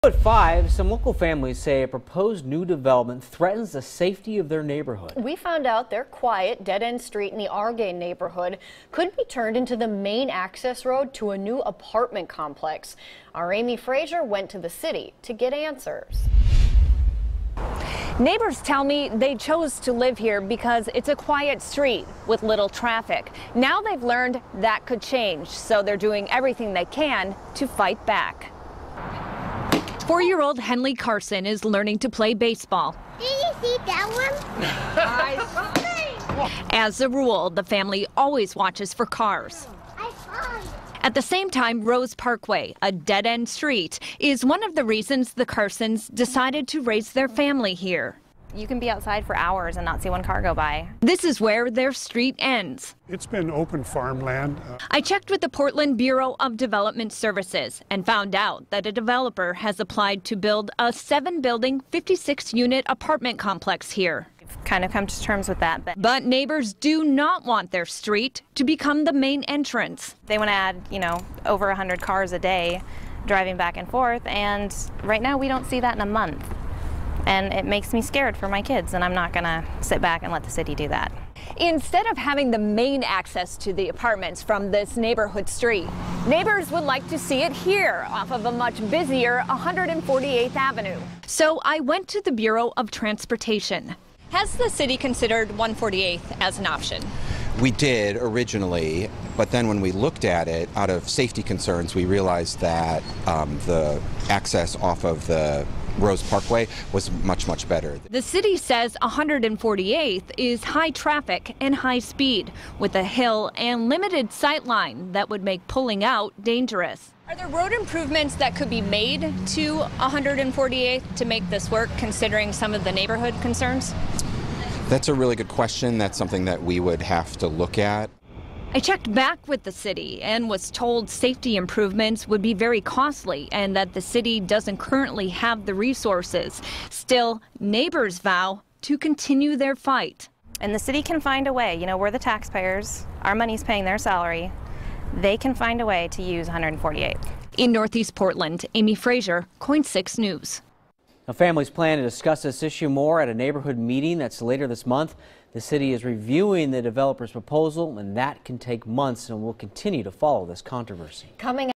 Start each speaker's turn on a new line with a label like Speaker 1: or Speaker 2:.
Speaker 1: At 5, some local families say a proposed new development threatens the safety of their neighborhood.
Speaker 2: We found out their quiet, dead-end street in the Argay neighborhood could be turned into the main access road to a new apartment complex. Our Amy Frazier went to the city to get answers.
Speaker 3: Neighbors tell me they chose to live here because it's a quiet street with little traffic. Now they've learned that could change, so they're doing everything they can to fight back. 4-year-old Henley Carson is learning to play baseball.
Speaker 4: Did you see that one?
Speaker 3: As a rule, the family always watches for cars.
Speaker 4: I saw it.
Speaker 3: At the same time, Rose Parkway, a dead-end street, is one of the reasons the Carsons decided to raise their family here.
Speaker 5: You can be outside for hours and not see one car go by.
Speaker 3: This is where their street ends.
Speaker 6: It's been open farmland.
Speaker 3: I checked with the Portland Bureau of Development Services and found out that a developer has applied to build a 7-building, 56-unit apartment complex here.
Speaker 5: We've kind of come to terms with that.
Speaker 3: But neighbors do not want their street to become the main entrance.
Speaker 5: They want to add, over 100 cars a day driving back and forth, and right now we don't see that in a month. And it makes me scared for my kids, and I'm not going to sit back and let the city do that.
Speaker 3: Instead of having the main access to the apartments from this neighborhood street, neighbors would like to see it here off of a much busier 148th Avenue. So I went to the Bureau of Transportation. Has the city considered 148th as an option?
Speaker 7: We did originally, but then when we looked at it, out of safety concerns, we realized that the access off of the Rose Parkway was much better.
Speaker 3: The city says 148th is high traffic and high speed, with a hill and limited sight line that would make pulling out dangerous. Are there road improvements that could be made to 148th to make this work, considering some of the neighborhood concerns?
Speaker 7: That's a really good question. That's something that we would have to look at.
Speaker 3: I checked back with the city and was told safety improvements would be very costly and that the city doesn't currently have the resources. Still, neighbors vow to continue their fight.
Speaker 5: And the city can find a way. We're the taxpayers. Our money's paying their salary. They can find a way to use 148th.
Speaker 3: In Northeast Portland, Amy Frazier, KOIN 6 News.
Speaker 1: Now, families plan to discuss this issue more at a neighborhood meeting that's later this month. The city is reviewing the developer's proposal, and that can take months, and will continue to follow this controversy.
Speaker 2: Coming